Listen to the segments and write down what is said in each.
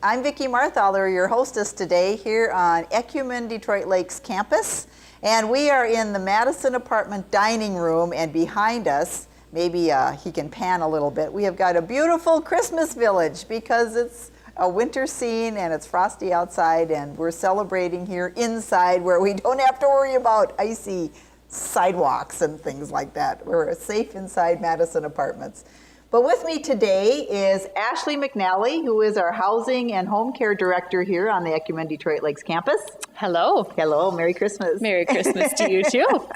I'm Vicki Marthaler, your hostess today here on Ecumen Detroit Lakes campus. And we are in the Madison Apartment dining room, and behind us, maybe he can pan a little bit, we have got a beautiful Christmas village because it's a winter scene and it's frosty outside, and we're celebrating here inside where we don't have to worry about icy sidewalks and things like that. We're safe inside Madison Apartments. But with me today is Ashley McNally, who is our Housing and Home Care Director here on the Ecumen Detroit Lakes campus. Hello. Hello, Merry Christmas. Merry Christmas to you too.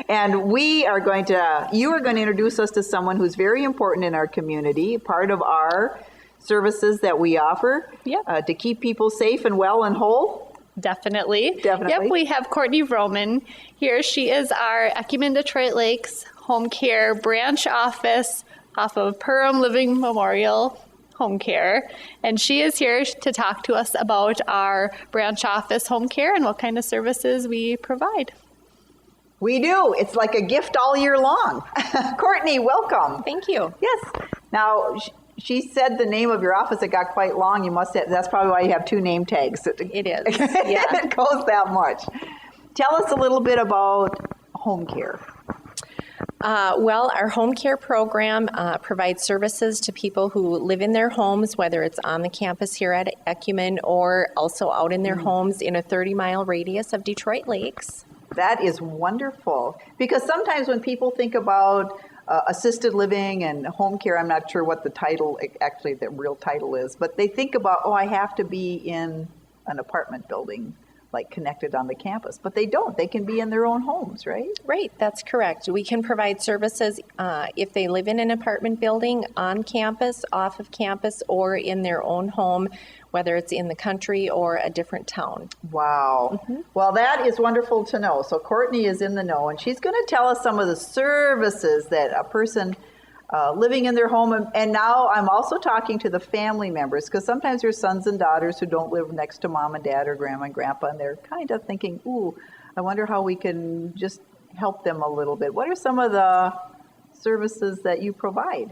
And you are going to introduce us to someone who's very important in our community, part of our services that we offer to keep people safe and well and whole. Definitely. Definitely. Yep, we have Courtney Vroman here. She is our Ecumen Detroit Lakes Home Care branch office off of Perham Living Memorial Home Care. And she is here to talk to us about our branch office home care and what kind of services we provide. We do. It's like a gift all year long. Courtney, welcome. Thank you. Yes. Now, she said the name of your office. It got quite long. That's probably why you have two name tags. It is. Yeah. It goes that much. Tell us a little bit about home care. Well, our home care program provides services to people who live in their homes, whether it's on the campus here at Ecumen or also out in their homes in a 30-mile radius of Detroit Lakes. That is wonderful, because sometimes when people think about assisted living and home care, I'm not sure what the real title is, but they think about, I have to be in an apartment building, like connected on the campus, but they don't. They can be in their own homes, right? Right, that's correct. We can provide services if they live in an apartment building, on campus, off of campus, or in their own home, whether it's in the country or a different town. Wow. Mm-hmm. Well, that is wonderful to know. So Courtney is in the know, and she's going to tell us some of the services that a person living in their home, and now I'm also talking to the family members, because sometimes there's sons and daughters who don't live next to mom and dad or grandma and grandpa, and they're kind of thinking, I wonder how we can just help them a little bit. What are some of the services that you provide?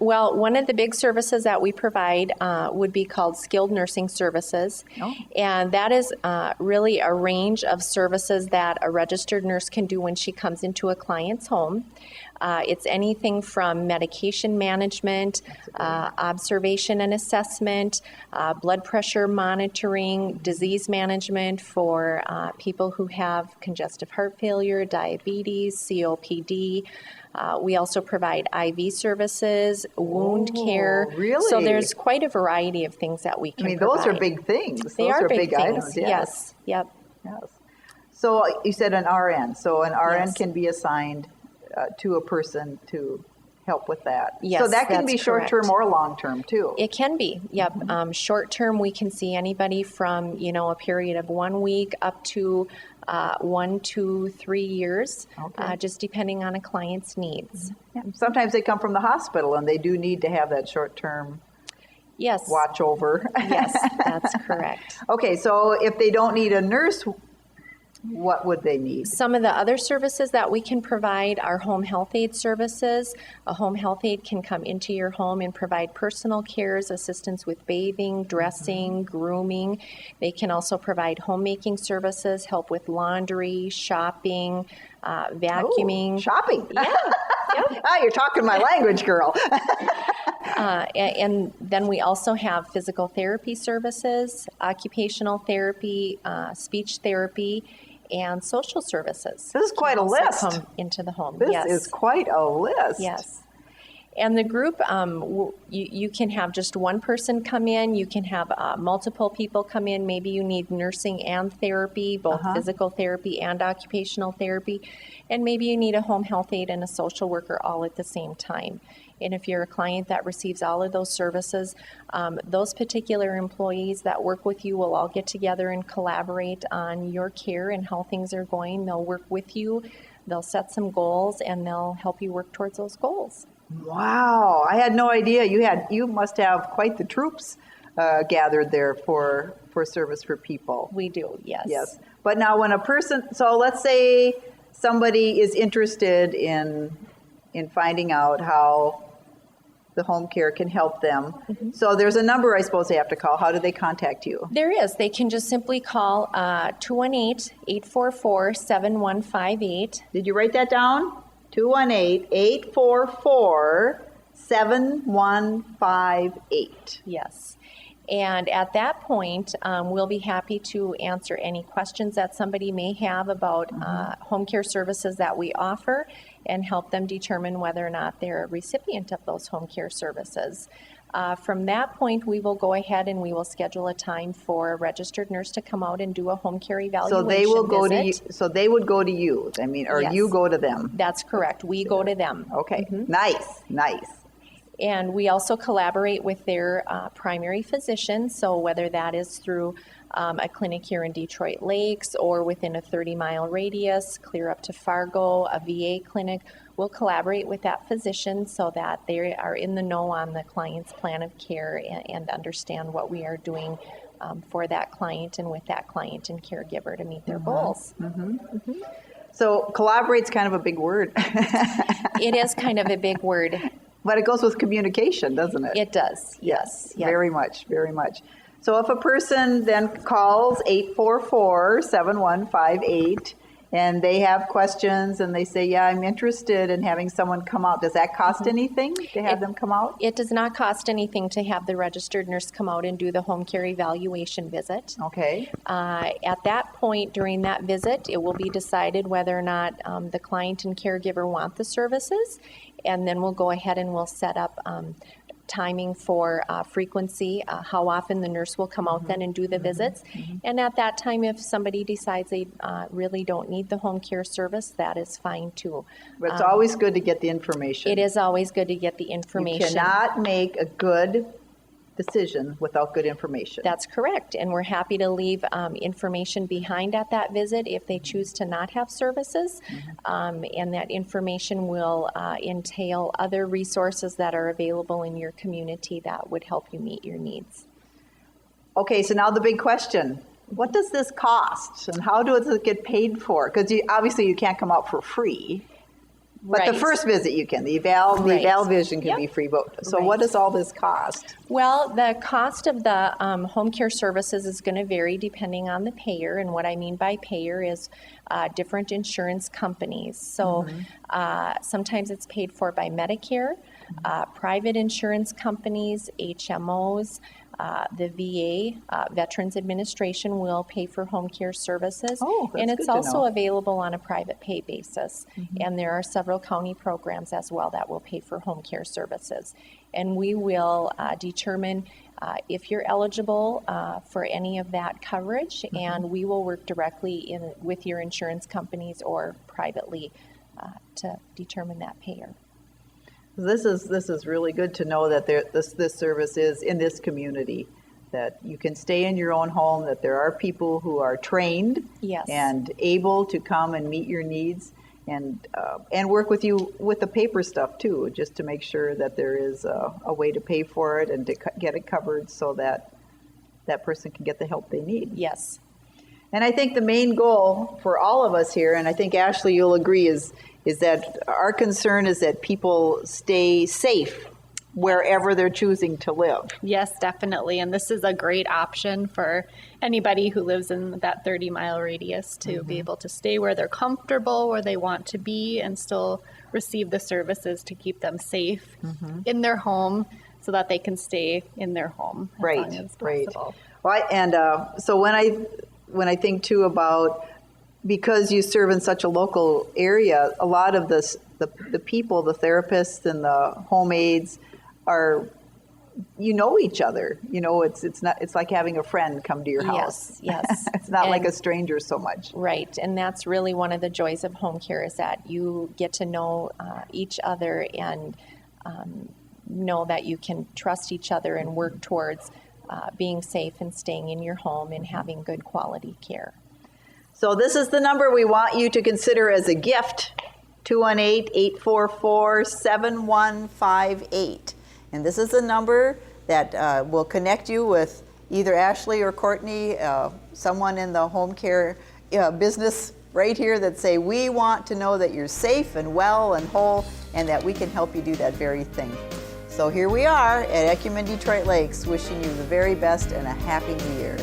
Well, one of the big services that we provide would be called skilled nursing services. Oh. And that is really a range of services that a registered nurse can do when she comes into a client's home. It's anything from medication management, observation and assessment, blood pressure monitoring, disease management for people who have congestive heart failure, diabetes, COPD. We also provide IV services, wound care. Really? So there's quite a variety of things that we can provide. Those are big things. They are big things. Items. Yes. Yep. Yes. So you said an RN. So an RN can be assigned to a person to help with that. Yes, so that can be short-term or long-term too. It can be, yep. Mm-hmm. Short-term, we can see anybody from, a period of 1 week up to 1 to 3 years, just depending on a client's needs. Yeah. Sometimes they come from the hospital and they do need to have that short-term watch over. Yes, that's correct. Okay, so if they don't need a nurse, what would they need? Some of the other services that we can provide are home health aid services. A home health aid can come into your home and provide personal cares, assistance with bathing, dressing, grooming. They can also provide homemaking services, help with laundry, shopping, vacuuming. Shopping? Yeah. Yep. You're talking my language, girl. And then we also have physical therapy services, occupational therapy, speech therapy, and social services. This is quite a list. Come into the home. This is quite a list. Yes. And the group, you can have just one person come in. You can have multiple people come in. Maybe you need nursing and therapy, both physical therapy and occupational therapy. And maybe you need a home health aide and a social worker all at the same time. And if you're a client that receives all of those services, those particular employees that work with you will all get together and collaborate on your care and how things are going. They'll work with you, they'll set some goals, and they'll help you work towards those goals. Wow, I had no idea. You must have quite the troops gathered there for service for people. We do, yes. Yes. But now when a person, so let's say somebody is interested in finding out how the home care can help them. So there's a number I suppose they have to call. How do they contact you? There is. They can just simply call 218-844-7158. Did you write that down? 218-844-7158. Yes. And at that point, we'll be happy to answer any questions that somebody may have about home care services that we offer and help them determine whether or not they're a recipient of those home care services. From that point, we will go ahead and we will schedule a time for a registered nurse to come out and do a home care evaluation. So they will go visit. to you. So they would go to you. I mean, or Yes. you go to them. That's correct. We go to them. Okay. Nice. And we also collaborate with their primary physician, so whether that is through a clinic here in Detroit Lakes or within a 30-mile radius, clear up to Fargo, a VA clinic, we'll collaborate with that physician so that they are in the know on the client's plan of care and understand what we are doing for that client and with that client and caregiver to meet their goals. So collaborate's kind of a big word. It is kind of a big word. But it goes with communication, doesn't it? It does, yes. Very much. So if a person then calls 844-7158 and they have questions and they say, yeah, I'm interested in having someone come out, does that cost anything to have them come out? It does not cost anything to have the registered nurse come out and do the home care evaluation visit. Okay. At that point, during that visit, it will be decided whether or not the client and caregiver want the services, and then we'll go ahead and we'll set up timing for frequency, how often the nurse will come out then and do the visits. And at that time, if somebody decides they really don't need the home care service, that is fine too. But it's always good to get the information. It is always good to get the information. You cannot make a good decision without good information. That's correct, and we're happy to leave information behind at that visit if they choose to not have services, and that information will entail other resources that are available in your community that would help you meet your needs. Okay, so now the big question. What does this cost and how does it get paid for? Because obviously you can't come out for free. But Right. the first visit you can. The eval vision can Yep. be free. But so Right. what does all this cost? Well, the cost of the home care services is going to vary depending on the payer, and what I mean by payer is different insurance companies. So sometimes it's paid for by Medicare, private insurance companies, HMOs, the VA, Veterans Administration will pay for home care services. Oh, that's and good it's to also know. available on a private pay basis. And there are several county programs as well that will pay for home care services. And we will determine if you're eligible for any of that coverage, and we will work directly with your insurance companies or privately to determine that payer. This is really good to know that this service is in this community, that you can stay in your own home, that there are people who are trained Yes. and able to come and meet your needs and work with you with the paper stuff too, just to make sure that there is a way to pay for it and to get it covered so that that person can get the help they need. Yes. And I think the main goal for all of us here, and I think Ashley, you'll agree, is that our concern is that people stay safe wherever they're choosing to live. Yes, definitely. And this is a great option for anybody who lives in that 30-mile radius to be able to stay where they're comfortable, where they want to be, and still receive the services to keep them safe in their home so that they can stay in their home as long as possible. Well, so when I think too about, because you serve in such a local area, a lot of the people, the therapists and the home aides are, each other. It's like having a friend come to your house. Yes. It's not like And- a stranger so much. Right, and that's really one of the joys of home care is that you get to know each other and know that you can trust each other and work towards being safe and staying in your home and having good quality care. So this is the number we want you to consider as a gift, 218-844-7158. And this is a number that will connect you with either Ashley or Courtney, someone in the home care business right here that say, we want to know that you're safe and well and whole and that we can help you do that very thing. So here we are at Ecumen Detroit Lakes, wishing you the very best and a happy new year.